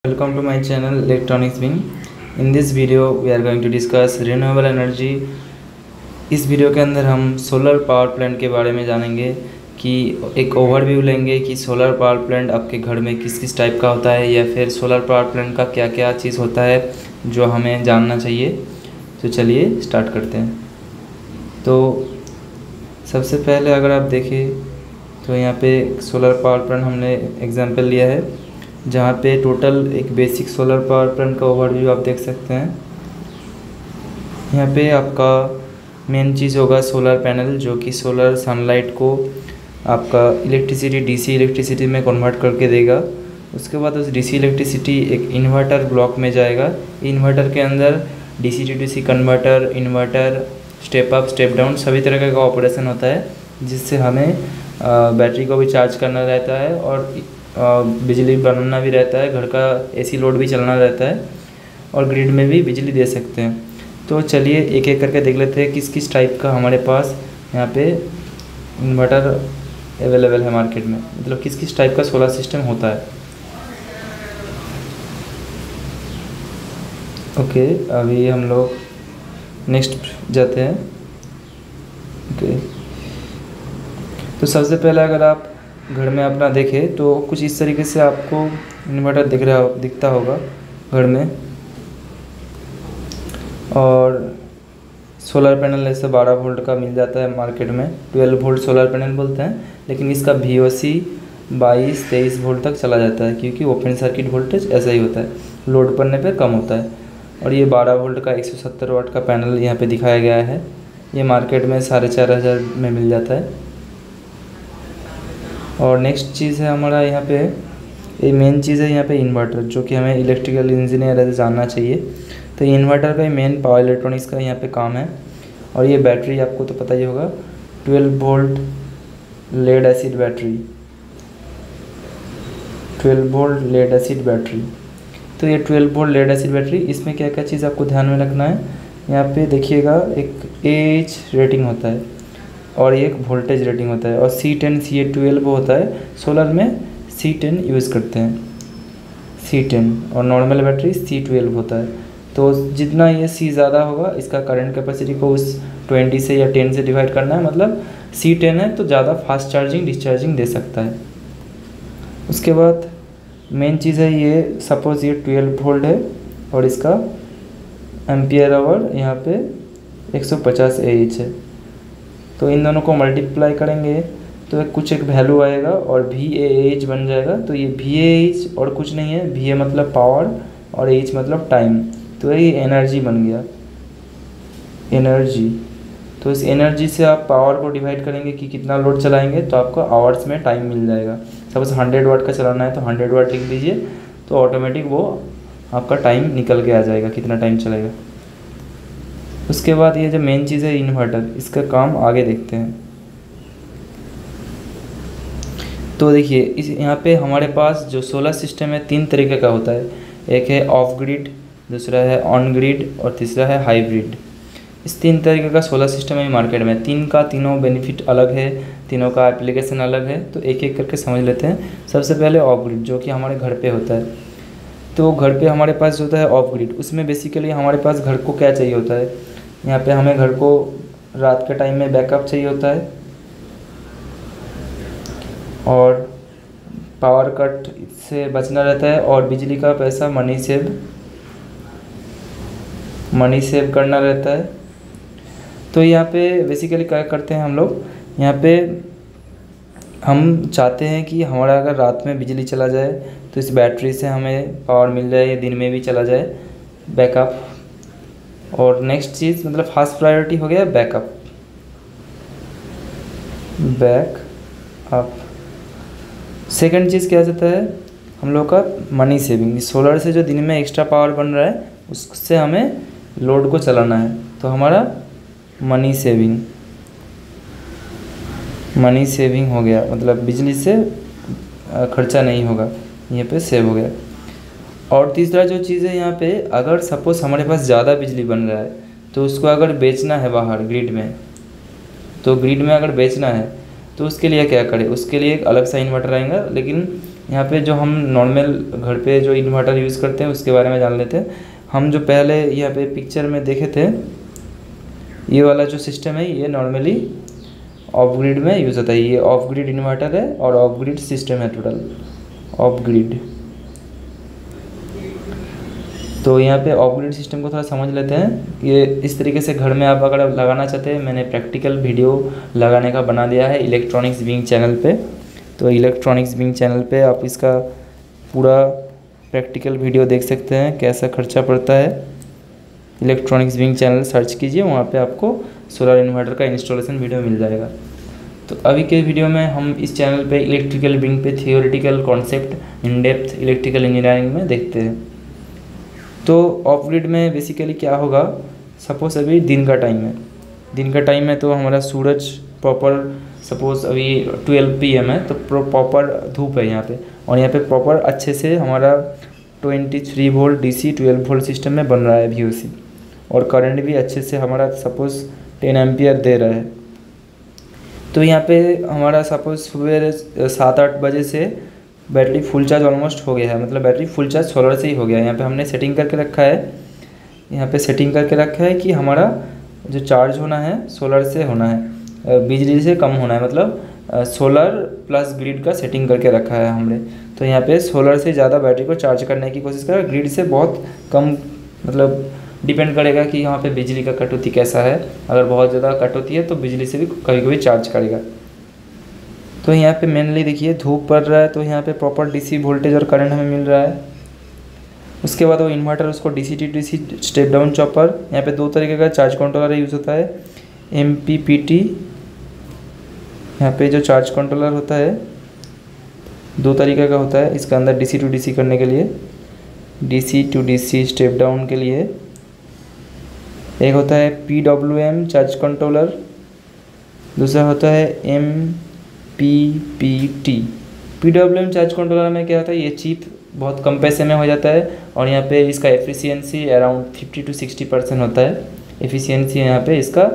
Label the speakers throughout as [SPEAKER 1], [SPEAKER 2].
[SPEAKER 1] Welcome to my channel Electronics Wing. In this video we are going to discuss renewable energy. इस video के अंदर हम solar power plant के बारे में जानेंगे कि एक ओवरव्यू लेंगे कि सोलर पावर प्लांट आपके घर में किस किस टाइप का होता है या फिर सोलर पावर प्लांट का क्या क्या चीज़ होता है जो हमें जानना चाहिए। तो चलिए स्टार्ट करते हैं। तो सबसे पहले अगर आप देखें तो यहाँ पे सोलर पावर प्लांट हमने एग्जांपल लिया है, जहाँ पे टोटल एक बेसिक सोलर पावर प्लांट का ओवरव्यू आप देख सकते हैं। यहाँ पे आपका मेन चीज़ होगा सोलर पैनल, जो कि सोलर सनलाइट को आपका इलेक्ट्रिसिटी डीसी इलेक्ट्रिसिटी में कन्वर्ट करके देगा। उसके बाद उस डीसी इलेक्ट्रिसिटी एक इन्वर्टर ब्लॉक में जाएगा। इन्वर्टर के अंदर DC to DC converter, inverter, step up step down सभी तरह का ऑपरेशन होता है, जिससे हमें बैटरी को भी चार्ज करना रहता है और बिजली बनाना भी रहता है, घर का एसी लोड भी चलना रहता है और ग्रिड में भी बिजली दे सकते हैं। तो चलिए एक एक करके देख लेते हैं किस किस टाइप का हमारे पास यहाँ पे इन्वर्टर अवेलेबल है मार्केट में, मतलब किस किस टाइप का सोलर सिस्टम होता है। ओके, अभी हम लोग नेक्स्ट जाते हैं। ओके, तो सबसे पहले अगर आप घर में अपना देखें तो कुछ इस तरीके से आपको इन्वर्टर दिखता होगा घर में, और सोलर पैनल ऐसे 12 वोल्ट का मिल जाता है मार्केट में। 12 वोल्ट सोलर पैनल बोलते हैं, लेकिन इसका VOC 22-23 वोल्ट तक चला जाता है, क्योंकि ओपन सर्किट वोल्टेज ऐसा ही होता है, लोड पड़ने पर कम होता है। और ये 12 वोल्ट का 170 वाट का पैनल यहाँ पे दिखाया गया है। ये मार्केट में 4,500 में मिल जाता है। और नेक्स्ट चीज़ है हमारा यहाँ पे, ये मेन चीज़ है यहाँ पे इन्वर्टर, जो कि हमें इलेक्ट्रिकल इंजीनियर ऐसे जानना चाहिए। तो इन्वर्टर का मेन पावर इलेक्ट्रॉनिक्स का यहाँ पे काम है। और ये बैटरी आपको तो पता ही होगा, 12 volt lead acid battery, 12 volt lead acid battery. तो ये 12 वोल्ट लेड एसिड बैटरी, इसमें क्या क्या चीज़ आपको ध्यान में रखना है। यहाँ पे देखिएगा एक AH रेटिंग होता है और एक वोल्टेज रेटिंग होता है, और C10 CA12 होता है। सोलर में C10 यूज़ करते हैं, C10, और नॉर्मल बैटरी C12 होता है। तो जितना ये C ज़्यादा होगा, इसका करंट कैपेसिटी को उस 20 से या 10 से डिवाइड करना है, मतलब C10 है तो ज़्यादा फास्ट चार्जिंग डिस्चार्जिंग दे सकता है। उसके बाद मेन चीज़ है, ये सपोज़ ये 12 वोल्ट है और इसका एम्पियर आवर यहाँ पे 150 AH है। तो इन दोनों को मल्टीप्लाई करेंगे तो कुछ एक वैल्यू आएगा और VAH बन जाएगा। तो ये VAH और कुछ नहीं है, VA मतलब पावर और H मतलब टाइम, तो ये एनर्जी बन गया, एनर्जी। तो इस एनर्जी से आप पावर को डिवाइड करेंगे कि कितना लोड चलाएंगे, तो आपको आवर्स में टाइम मिल जाएगा। सपोज 100 वाट का चलाना है तो 100 वाट लिख दीजिए, तो ऑटोमेटिक वो आपका टाइम निकल के आ जाएगा, कितना टाइम चलेगा। उसके बाद ये जो मेन चीज़ है इन्वर्टर, इसका काम आगे देखते हैं। तो देखिए इस यहाँ पे हमारे पास जो सोलर सिस्टम है 3 तरीके का होता है। एक है ऑफ ग्रिड, दूसरा है ऑन ग्रिड और तीसरा है हाइब्रिड। इस 3 तरीके का सोलर सिस्टम है मार्केट में। तीनों बेनिफिट अलग है, तीनों का एप्लीकेशन अलग है। तो एक एक करके समझ लेते हैं। सबसे पहले ऑफ ग्रिड, जो कि हमारे घर पे होता है। तो घर पे हमारे पास जो होता है ऑफ ग्रिड, उसमें बेसिकली हमारे पास घर को क्या चाहिए होता है, यहाँ पे हमें घर को रात के टाइम में बैकअप चाहिए होता है, और पावर कट से बचना रहता है, और बिजली का पैसा मनी सेव करना रहता है। तो यहाँ पे बेसिकली क्या करते हैं हम लोग, यहाँ पे हम चाहते हैं कि हमारा अगर रात में बिजली चला जाए तो इस बैटरी से हमें पावर मिल जाए, या दिन में भी चला जाए बैकअप। और नेक्स्ट चीज़ मतलब फर्स्ट प्रायोरिटी हो गया बैकअप। सेकंड चीज़ क्या जाता है हम लोग का मनी सेविंग। सोलर से जो दिन में एक्स्ट्रा पावर बन रहा है उससे हमें लोड को चलाना है, तो हमारा मनी सेविंग हो गया, मतलब बिजली से खर्चा नहीं होगा, यहाँ पे सेव हो गया। और तीसरा जो चीज़ है यहाँ पे, अगर सपोज़ हमारे पास ज़्यादा बिजली बन रहा है तो उसको अगर बेचना है बाहर ग्रिड में, तो ग्रिड में अगर बेचना है तो उसके लिए क्या करें, उसके लिए एक अलग सा इन्वर्टर आएगा, लेकिन यहाँ पे जो हम नॉर्मल घर पे जो इन्वर्टर यूज़ करते हैं उसके बारे में जान लेते हैं। हम जो पहले यहाँ पे पिक्चर में देखे थे, ये वाला जो सिस्टम है ये नॉर्मली ऑफ ग्रिड में यूज़ होता है। ये ऑफ ग्रिड इन्वर्टर है और ऑफ ग्रिड सिस्टम है, टोटल ऑफ ग्रिड। तो यहाँ पे ऑफ ग्रिड सिस्टम को थोड़ा समझ लेते हैं। ये इस तरीके से घर में आप अगर लगाना चाहते हैं, मैंने प्रैक्टिकल वीडियो लगाने का बना दिया है इलेक्ट्रॉनिक्स विंग चैनल पे। तो इलेक्ट्रॉनिक्स विंग चैनल पे आप इसका पूरा प्रैक्टिकल वीडियो देख सकते हैं, कैसा खर्चा पड़ता है। इलेक्ट्रॉनिक्स विंग चैनल सर्च कीजिए, वहाँ पे आपको सोलर इन्वर्टर का इंस्टॉलेशन वीडियो मिल जाएगा। तो अभी के वीडियो में हम इस चैनल पे इलेक्ट्रिकल विंग पे theoretical concept in depth electrical engineering में देखते हैं। तो ऑफ ग्रिड में बेसिकली क्या होगा, सपोज़ अभी दिन का टाइम है, दिन का टाइम है तो हमारा सूरज प्रॉपर, सपोज़ अभी 12 PM है तो प्रॉपर धूप है यहाँ पे, और यहाँ पे प्रॉपर अच्छे से हमारा 23 वोल्ट DC 12 वोल्ट सिस्टम में बन रहा है VOC, और करंट भी अच्छे से हमारा सपोज़ 10 एम्पियर दे रहा है। तो यहाँ पे हमारा सपोज़ सुबह 7-8 बजे से बैटरी फुल चार्ज ऑलमोस्ट हो गया है, मतलब बैटरी फुल चार्ज सोलर से ही हो गया है। यहाँ पे हमने सेटिंग करके रखा है, यहाँ पे सेटिंग करके रखा है कि हमारा जो चार्ज होना है सोलर से होना है, बिजली से कम होना है, मतलब सोलर प्लस ग्रिड का सेटिंग करके रखा है हमने। तो यहाँ पे सोलर से ज़्यादा बैटरी को चार्ज करने की कोशिश करें, ग्रिड से बहुत कम, मतलब डिपेंड करेगा कि यहाँ पे बिजली का कटौती कैसा है। अगर बहुत ज़्यादा कटौती है तो बिजली से भी कभी कभी चार्ज करेगा। तो यहाँ पे मेनली देखिए धूप पड़ रहा है तो यहाँ पे प्रॉपर DC वोल्टेज और करंट हमें मिल रहा है। उसके बाद वो इन्वर्टर उसको DC to DC step down chopper, यहाँ पे 2 तरीके का चार्ज कंट्रोलर यूज़ होता है। MPPT, यहाँ पे जो चार्ज कंट्रोलर होता है 2 तरीके का होता है इसका अंदर, DC to DC करने के लिए, DC to DC step down के लिए। एक होता है PWM चार्ज कंट्रोलर, दूसरा होता है MPPT। PWM चार्ज कंट्रोलर में क्या होता है, ये चिप बहुत कम पैसे में हो जाता है, और यहाँ पे इसका एफिशिएंसी अराउंड 50 to 60% होता है। एफिशिएंसी यहाँ पे इसका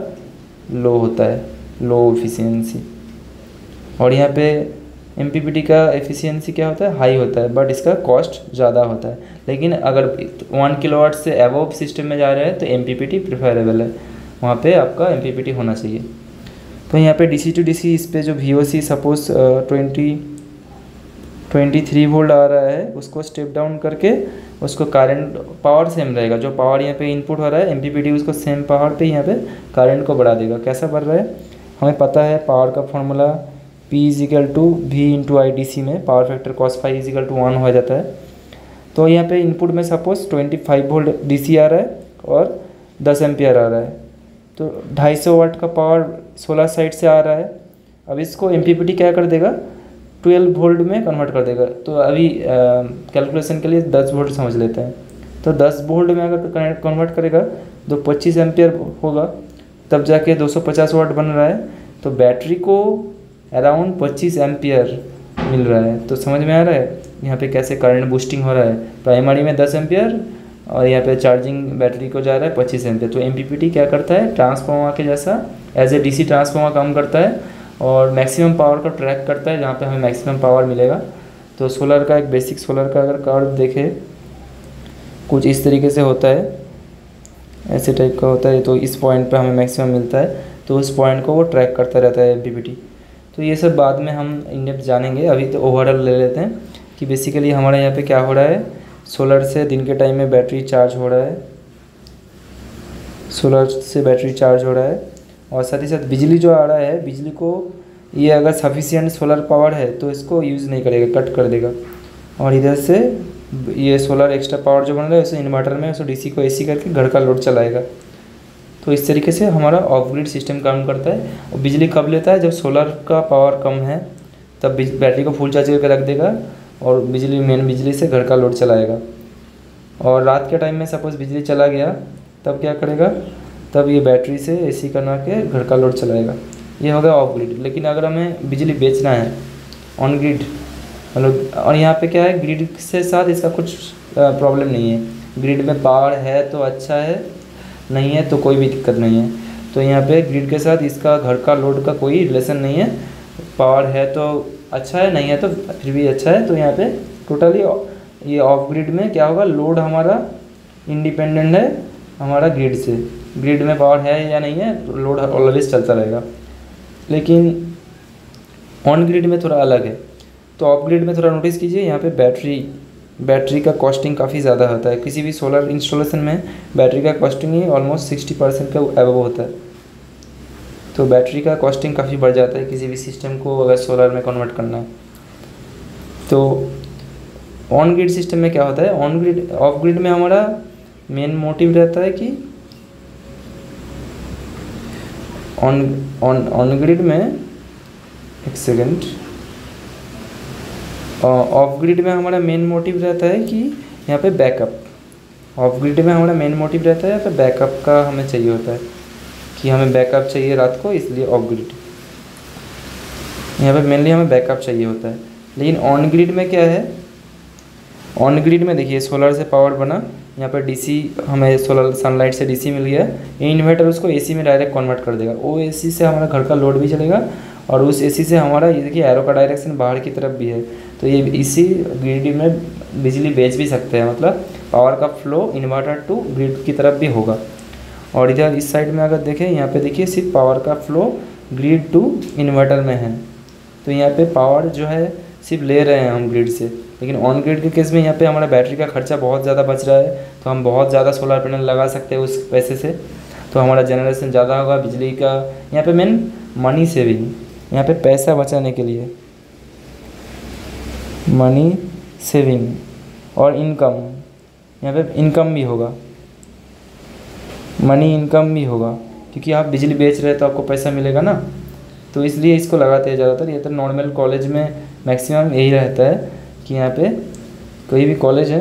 [SPEAKER 1] लो होता है, लो एफिशिएंसी। और यहाँ पे MPPT का एफिशिएंसी क्या होता है, हाई होता है, बट इसका कॉस्ट ज़्यादा होता है। लेकिन अगर 1 किलोवाट से अबव सिस्टम में जा रहे हैं तो MPPT प्रेफरेबल है, वहाँ पे आपका MPPT होना चाहिए। तो यहाँ पे DC to DC इस पे जो VOC सपोज 23 वोल्ट आ रहा है, उसको स्टेप डाउन करके उसको करंट पावर सेम रहेगा, जो पावर यहाँ पे इनपुट हो रहा है MPPT उसको सेम पावर पे यहाँ पे करंट को बढ़ा देगा। कैसा बढ़ रहा है, हमें पता है पावर का formula P = V × I DC में पावर फैक्टर cos phi = 1 हो जाता है। तो यहाँ पे इनपुट में सपोज 25 वोल्ट DC आ रहा है और 10 एम्पियर आ रहा है, तो 250 वाट का पावर सोलर साइड से आ रहा है। अब इसको MPPT क्या कर देगा, 12 वोल्ट में कन्वर्ट कर देगा। तो अभी कैलकुलेशन के लिए 10 वोल्ट समझ लेते हैं। तो 10 वोल्ट में अगर कन्वर्ट करेगा तो 25 एम्पियर होगा, तब जाके 250 वाट बन रहा है। तो बैटरी को अराउंड 25 एम्पियर मिल रहा है। तो समझ में आ रहा है यहाँ पे कैसे करंट बूस्टिंग हो रहा है। प्राइमरी में 10 एम्पियर और यहाँ पे चार्जिंग बैटरी को जा रहा है 25 एम्पियर। तो MPPT क्या करता है, ट्रांसफार्मर के जैसा एज ए DC ट्रांसफार्मर काम करता है और मैक्सिमम पावर को ट्रैक करता है जहाँ पे हमें मैक्सिमम पावर मिलेगा। तो सोलर का एक बेसिक सोलर का अगर कर्व देखें कुछ इस तरीके से होता है, ऐसे टाइप का होता है। तो इस पॉइंट पे हमें मैक्सिमम मिलता है, तो उस पॉइंट को वो ट्रैक करता रहता है MPPT। तो ये सब बाद में हम इन डेप्थ जानेंगे, अभी तो ओवरऑल ले लेते हैं कि बेसिकली हमारे यहाँ पे क्या हो रहा है। सोलर से दिन के टाइम में बैटरी चार्ज हो रहा है, सोलर से बैटरी चार्ज हो रहा है, और साथ ही साथ बिजली जो आ रहा है, बिजली को ये अगर सफिशिएंट सोलर पावर है तो इसको यूज़ नहीं करेगा, कट कर देगा। और इधर से ये सोलर एक्स्ट्रा पावर जो बन रहा है उसे इन्वर्टर में उसे DC को AC करके घर का लोड चलाएगा। तो इस तरीके से हमारा ऑफ ग्रिड सिस्टम काम करता है। और बिजली कब लेता है, जब सोलर का पावर कम है तब बैटरी को फुल चार्ज करके रख देगा और मेन बिजली से घर का लोड चलाएगा। और रात के टाइम में सपोज़ बिजली चला गया तब क्या करेगा, तब ये बैटरी से AC करना के घर का लोड चलाएगा। ये हो गया ऑफ ग्रिड। लेकिन अगर हमें बिजली बेचना है ऑन ग्रिड, मतलब, और यहाँ पे क्या है, ग्रिड से साथ इसका कुछ प्रॉब्लम नहीं है। ग्रिड में पावर है तो अच्छा है, नहीं है तो कोई भी दिक्कत नहीं है। तो यहाँ पे ग्रिड के साथ इसका घर का लोड का कोई रिलेशन नहीं है। पावर है तो अच्छा है, नहीं है तो फिर भी अच्छा है। तो यहाँ पे टोटली ये ऑफ ग्रिड में क्या होगा, लोड हमारा इंडिपेंडेंट है हमारा ग्रिड से। ग्रिड में पावर है या नहीं है, लोड ऑलवेज चलता रहेगा। लेकिन ऑन ग्रिड में थोड़ा अलग है। तो ऑफ ग्रिड में थोड़ा नोटिस कीजिए, यहाँ पे बैटरी का कॉस्टिंग काफ़ी ज़्यादा होता है। किसी भी सोलर इंस्टॉलेशन में बैटरी का कॉस्टिंग ही ऑलमोस्ट 60% का अबव होता है। तो बैटरी का कॉस्टिंग काफ़ी बढ़ जाता है किसी भी सिस्टम को अगर सोलर में कन्वर्ट करना है। तो ऑन ग्रिड सिस्टम में क्या होता है, ऑफ ग्रिड में हमारा मेन मोटिव रहता है कि ऑन ग्रिड में, एक सेकेंड, ऑफ ग्रिड में हमारा मेन मोटिव रहता है कि यहाँ पे बैकअप। ऑफ ग्रिड में हमारा मेन मोटिव रहता है यहाँ पे बैकअप का हमें चाहिए होता है कि हमें बैकअप चाहिए रात को, इसलिए ऑफ ग्रिड यहाँ पे मेनली हमें बैकअप चाहिए होता है। लेकिन ऑन ग्रिड में क्या है, ऑन ग्रिड में देखिए सोलर से पावर बना, यहाँ पर डीसी हमें सोलर सनलाइट से डीसी मिल गया, ये इन्वर्टर उसको एसी में डायरेक्ट कन्वर्ट कर देगा। वो एसी से हमारा घर का लोड भी चलेगा और उस एसी से हमारा, ये देखिए एरो का डायरेक्शन बाहर की तरफ भी है, तो ये इसी ग्रिड में बिजली बेच भी सकते हैं। मतलब पावर का फ्लो इन्वर्टर टू ग्रिड की तरफ भी होगा। और इधर इस साइड में अगर देखें, यहाँ पे देखिए सिर्फ पावर का फ्लो ग्रिड टू इन्वर्टर में है। तो यहाँ पे पावर जो है सिर्फ ले रहे हैं हम ग्रिड से। लेकिन ऑन ग्रिड के केस में यहाँ पे हमारा बैटरी का खर्चा बहुत ज़्यादा बच रहा है, तो हम बहुत ज़्यादा सोलर पैनल लगा सकते हैं उस पैसे से, तो हमारा जनरेशन ज़्यादा होगा बिजली का। यहाँ पे मेन मनी सेविंग, यहाँ पे पैसा बचाने के लिए मनी सेविंग और इनकम, यहाँ पे इनकम भी होगा, मनी इनकम भी होगा, क्योंकि आप बिजली बेच रहे हैं तो आपको पैसा मिलेगा ना। तो इसलिए इसको लगाते हैं ज़्यादातर। ये तो नॉर्मल कॉलेज में मैक्सिमम यही रहता है कि यहाँ पे कोई भी कॉलेज है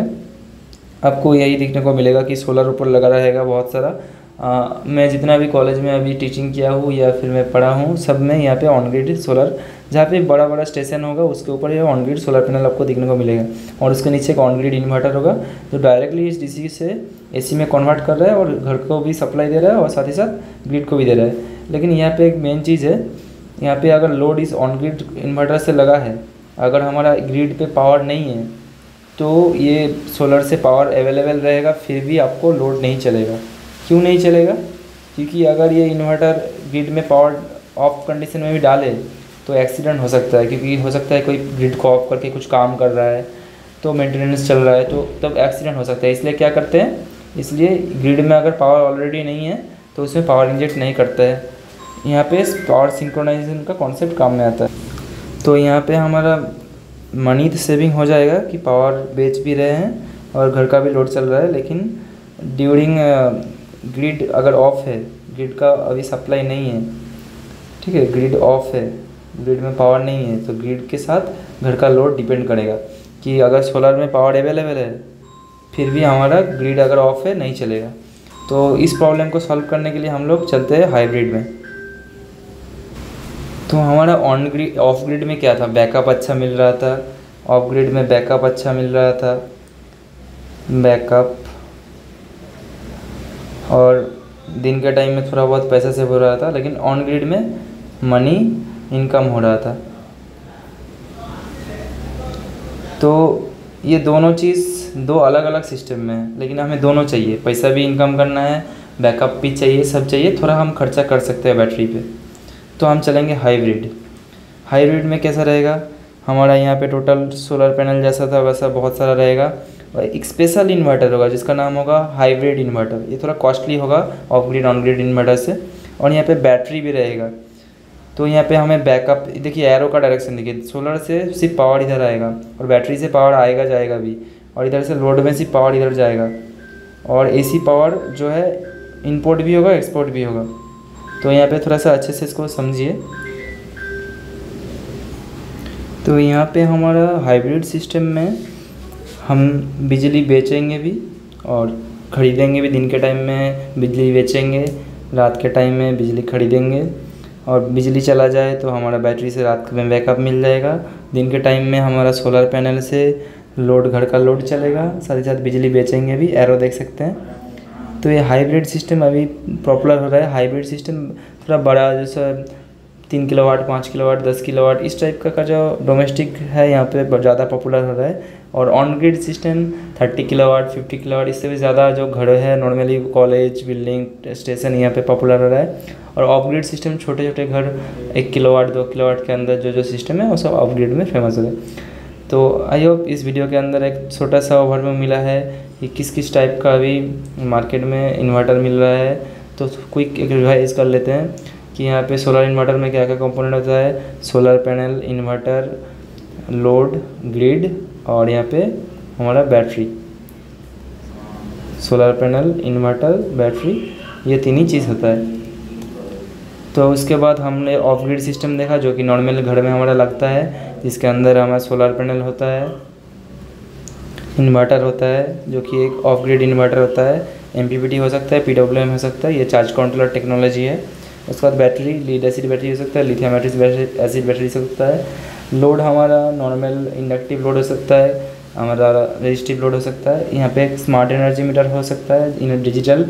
[SPEAKER 1] आपको यही देखने को मिलेगा कि सोलर ऊपर लगा रहेगा बहुत सारा। मैं जितना भी कॉलेज में अभी टीचिंग किया हूँ या फिर मैं पढ़ा हूँ, सब में यहाँ पे ऑन ग्रिड सोलर, जहाँ पे बड़ा बड़ा स्टेशन होगा उसके ऊपर ये ऑन ग्रिड सोलर पैनल आपको देखने को मिलेगा। और उसके नीचे एक ऑन ग्रिड इन्वर्टर होगा जो डायरेक्टली इस डीसी से एसी में कन्वर्ट कर रहा है और घर को भी सप्लाई दे रहा है और साथ ही साथ ग्रिड को भी दे रहा है। लेकिन यहाँ पे एक मेन चीज़ है, यहाँ पे अगर लोड इस ऑन ग्रिड इन्वर्टर से लगा है, अगर हमारा ग्रिड पे पावर नहीं है तो ये सोलर से पावर अवेलेबल रहेगा, फिर भी आपको लोड नहीं चलेगा। क्यों नहीं चलेगा? क्योंकि अगर ये इन्वर्टर ग्रिड में पावर ऑफ कंडीशन में भी डाले तो एक्सीडेंट हो सकता है, क्योंकि हो सकता है कोई ग्रिड को ऑफ करके कुछ काम कर रहा है तो मेंटेनेंस चल रहा है, तो तब एक्सीडेंट हो सकता है। इसलिए क्या करते हैं, इसलिए ग्रिड में अगर पावर ऑलरेडी नहीं है तो उसमें पावर इंजेक्ट नहीं करता है। यहाँ पे पावर सिंक्रोनाइजेशन का कॉन्सेप्ट काम में आता है। तो यहाँ पे हमारा मनी सेविंग हो जाएगा कि पावर बेच भी रहे हैं और घर का भी लोड चल रहा है। लेकिन ड्यूरिंग ग्रिड अगर ऑफ है, ग्रिड का अभी सप्लाई नहीं है, ठीक है, ग्रिड ऑफ है, ग्रिड में पावर नहीं है, तो ग्रिड के साथ घर का लोड डिपेंड करेगा कि अगर सोलर में पावर अवेलेबल है फिर भी हमारा ग्रिड अगर ऑफ है नहीं चलेगा। तो इस प्रॉब्लम को सॉल्व करने के लिए हम लोग चलते हैं हाइब्रिड में। तो हमारा ऑफ ग्रिड में क्या था, बैकअप अच्छा मिल रहा था, ऑफ ग्रिड में बैकअप अच्छा मिल रहा था, बैकअप, और दिन के टाइम में थोड़ा बहुत पैसा सेव हो रहा था। लेकिन ऑन ग्रिड में मनी इनकम हो रहा था। तो ये दोनों चीज़ दो अलग अलग सिस्टम में है, लेकिन हमें दोनों चाहिए, पैसा भी इनकम करना है, बैकअप भी चाहिए, सब चाहिए। थोड़ा हम खर्चा कर सकते हैं बैटरी पे, तो हम चलेंगे हाइब्रिड। हाइब्रिड में कैसा रहेगा, हमारा यहाँ पे टोटल सोलर पैनल जैसा था वैसा बहुत सारा रहेगा और एक स्पेशल इन्वर्टर होगा जिसका नाम होगा हाइब्रिड इन्वर्टर। ये थोड़ा कॉस्टली होगा of grid on grid inverter से। और यहाँ पे बैटरी भी रहेगा। तो यहाँ पे हमें बैकअप, देखिए एरो का डायरेक्शन देखिए, सोलर से सिर्फ पावर इधर आएगा और बैटरी से पावर आएगा जाएगा भी, और इधर से लोड में सिर्फ पावर इधर जाएगा, और एसी पावर जो है इनपुट भी होगा एक्सपोर्ट भी होगा। तो यहाँ पे थोड़ा सा अच्छे से इसको समझिए। तो यहाँ पे हमारा हाइब्रिड सिस्टम में हम बिजली बेचेंगे भी और ख़रीदेंगे भी। दिन के टाइम में बिजली बेचेंगे, रात के टाइम में बिजली ख़रीदेंगे, और बिजली चला जाए तो हमारा बैटरी से रात में बैकअप मिल जाएगा। दिन के टाइम में हमारा सोलर पैनल से लोड, घर का लोड चलेगा, साथ ही साथ बिजली बेचेंगे भी। एरो देख सकते हैं। तो ये हाइब्रिड सिस्टम अभी पॉपुलर हो रहा है। हाइब्रिड सिस्टम थोड़ा बड़ा, जैसा 3 किलोवाट, 5 किलोवाट, 10 किलोवाट, इस टाइप का जो डोमेस्टिक है यहाँ पे ज़्यादा पॉपुलर हो रहा है। और on grid system 30 kilowatt, 50 kilowatt, इससे भी ज़्यादा जो घर है नॉर्मली कॉलेज, बिल्डिंग, स्टेशन, यहाँ पे पॉपुलर हो रहा है। और ऑफ ग्रिड सिस्टम छोटे छोटे घर 1 किलोवाट, 2 किलोवाट के अंदर जो सिस्टम है वो सब ऑफ ग्रिड में फेमस है। तो आई होप इस वीडियो के अंदर एक छोटा सा ओवरव्यू मिला है कि किस किस टाइप का अभी मार्केट में इन्वर्टर मिल रहा है। तो क्विक एक रिवाइज कर लेते हैं कि यहाँ पे सोलर इन्वर्टर में क्या क्या कंपोनेंट होता है। Solar panel, inverter, load, grid और यहाँ पे हमारा battery. Solar panel, inverter, battery, ये तीन ही चीज़ होता है। तो उसके बाद हमने ऑफ ग्रिड सिस्टम देखा जो कि नॉर्मल घर में हमारा लगता है, जिसके अंदर हमारा सोलर पैनल होता है, इन्वर्टर होता है जो कि एक ऑफ ग्रिड इन्वर्टर होता है, एमपीपीटी हो सकता है, पीडब्ल्यूएम हो सकता है, ये चार्ज कंट्रोलर टेक्नोलॉजी है। उसके बाद बैटरी, लीड एसिड बैटरी हो सकता है, लिथियम एसिड बैटरी हो सकता है। लोड हमारा नॉर्मल इंडक्टिव लोड हो सकता है, हमारा रेजिस्टिव लोड हो सकता है। यहाँ पे एक स्मार्ट एनर्जी मीटर हो सकता है इन डिजिटल,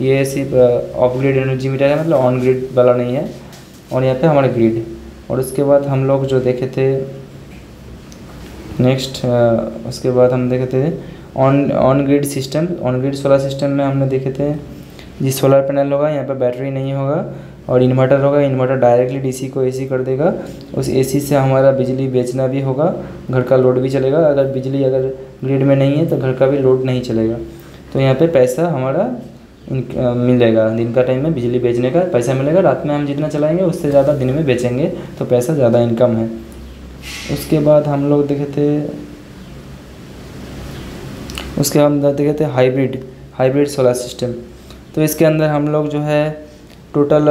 [SPEAKER 1] ये सिर्फ ऑफ ग्रिड एनर्जी मीटर है, मतलब ऑन ग्रिड वाला नहीं है। और यहाँ पे हमारा ग्रिड। और उसके बाद हम लोग जो देखे थे नेक्स्ट, उसके बाद हम देखे थे on grid system. On grid solar system में हमने देखे थे जिस सोलर पैनल होगा यहाँ पे बैटरी नहीं होगा और इन्वर्टर होगा। इन्वर्टर डायरेक्टली डीसी को एसी कर देगा, उस एसी से हमारा बिजली बेचना भी होगा, घर का लोड भी चलेगा। अगर बिजली अगर ग्रिड में नहीं है तो घर का भी लोड नहीं चलेगा। तो यहाँ पे पैसा हमारा मिलेगा, दिन का टाइम में बिजली बेचने का पैसा मिलेगा। रात में हम जितना चलाएंगे उससे ज़्यादा दिन में बेचेंगे तो पैसा ज़्यादा इनकम है। उसके बाद हम लोग देखे थे हाइब्रिड सोलर सिस्टम। तो इसके अंदर हम लोग जो है टोटल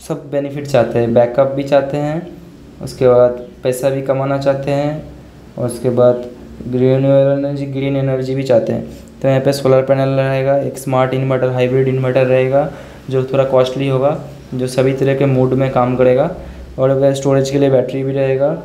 [SPEAKER 1] सब बेनिफिट चाहते हैं, बैकअप भी चाहते हैं, उसके बाद पैसा भी कमाना चाहते हैं, और उसके बाद ग्रीन एनर्जी भी चाहते हैं। तो यहाँ पे सोलर पैनल रहेगा, एक स्मार्ट इन्वर्टर, हाइब्रिड इन्वर्टर रहेगा जो थोड़ा कॉस्टली होगा, जो सभी तरह के मूड में काम करेगा। और वह स्टोरेज के लिए बैटरी भी रहेगा।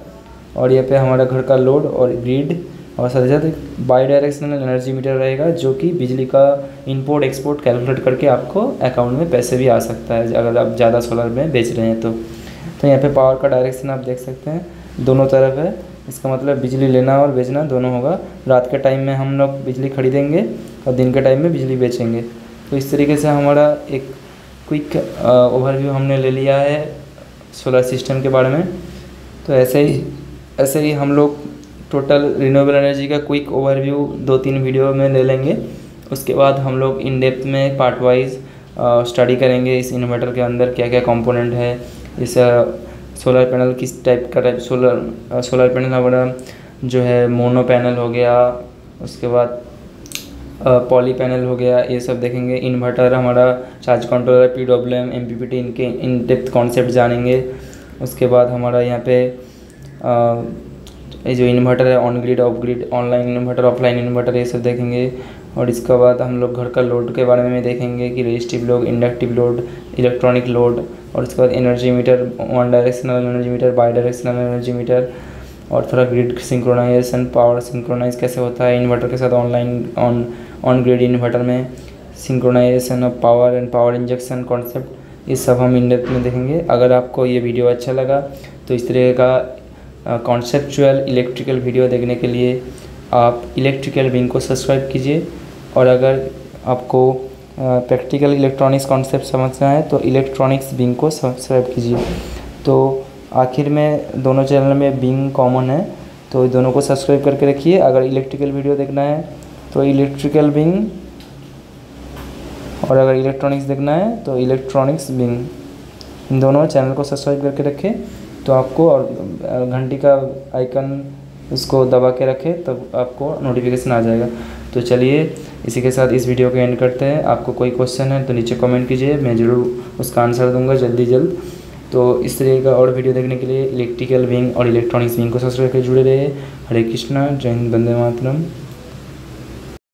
[SPEAKER 1] और यहाँ पे हमारा घर का लोड और ग्रिड, और साथ ही साथ बाई डायरेक्शनल एनर्जी मीटर रहेगा जो कि बिजली का इंपोर्ट एक्सपोर्ट कैलकुलेट करके आपको अकाउंट में पैसे भी आ सकता है अगर आप ज़्यादा सोलर में बेच रहे हैं तो यहाँ पे पावर का डायरेक्शन आप देख सकते हैं, दोनों तरफ है। इसका मतलब बिजली लेना और बेचना दोनों होगा। रात के टाइम में हम लोग बिजली खरीदेंगे और दिन के टाइम में बिजली बेचेंगे। तो इस तरीके से हमारा एक क्विक ओवरव्यू हमने ले लिया है सोलर सिस्टम के बारे में। तो ऐसे ही हम लोग टोटल रिन्यूएबल एनर्जी का क्विक ओवरव्यू 2-3 वीडियो में ले लेंगे। उसके बाद हम लोग इन डेप्थ में पार्ट वाइज स्टडी करेंगे इस इन्वर्टर के अंदर क्या क्या कंपोनेंट है, इस सोलर पैनल किस टाइप का सोलर पैनल हमारा जो है मोनो पैनल हो गया, उसके बाद पॉली पैनल हो गया, ये सब देखेंगे। इन्वर्टर हमारा चार्ज कंट्रोलर, पीडब्ल्यूएम, एमपीपीटी, इनके इन डेप्थ कॉन्सेप्ट जानेंगे। उसके बाद हमारा यहाँ पे ये जो इन्वर्टर है on grid, of grid, online inverter, offline inverter, ये सब देखेंगे। और इसके बाद हम लोग घर का लोड के बारे में देखेंगे कि resistive load, inductive load, electronic load. और उसके बाद energy meter, one directional energy meter, by directional energy meter, और थोड़ा ग्रिड सिंक्रोनाइजेशन, पावर सिंक्रोनाइज कैसे होता है इन्वर्टर के साथ ऑन ग्रिड इन्वर्टर में, synchronization of power and power injection concept, ये सब हम इन डेप्थ में देखेंगे। अगर आपको ये वीडियो अच्छा लगा तो इस तरह का कॉन्सेप्चुअल इलेक्ट्रिकल वीडियो देखने के लिए आप इलेक्ट्रिकल विंग को सब्सक्राइब कीजिए। और अगर आपको प्रैक्टिकल इलेक्ट्रॉनिक्स कॉन्सेप्ट समझना है तो इलेक्ट्रॉनिक्स विंग को सब्सक्राइब कीजिए। तो आखिर में दोनों चैनल में विंग कॉमन है तो दोनों को सब्सक्राइब करके रखिए। अगर इलेक्ट्रिकल वीडियो देखना है तो इलेक्ट्रिकल विंग, और अगर इलेक्ट्रॉनिक्स देखना है तो इलेक्ट्रॉनिक्स विंग, इन दोनों चैनल को सब्सक्राइब करके रखें तो आपको, और घंटी का आइकन उसको दबा के रखें तब आपको नोटिफिकेशन आ जाएगा। तो चलिए इसी के साथ इस वीडियो को एंड करते हैं। आपको कोई क्वेश्चन है तो नीचे कमेंट कीजिए, मैं ज़रूर उसका आंसर दूंगा जल्द। तो इस तरह का और वीडियो देखने के लिए इलेक्ट्रिकल विंग और इलेक्ट्रॉनिक्स विंग को सब्सक्राइब करके जुड़े रहिए। हरे कृष्णा, जय हिंद, वंदे मातरम।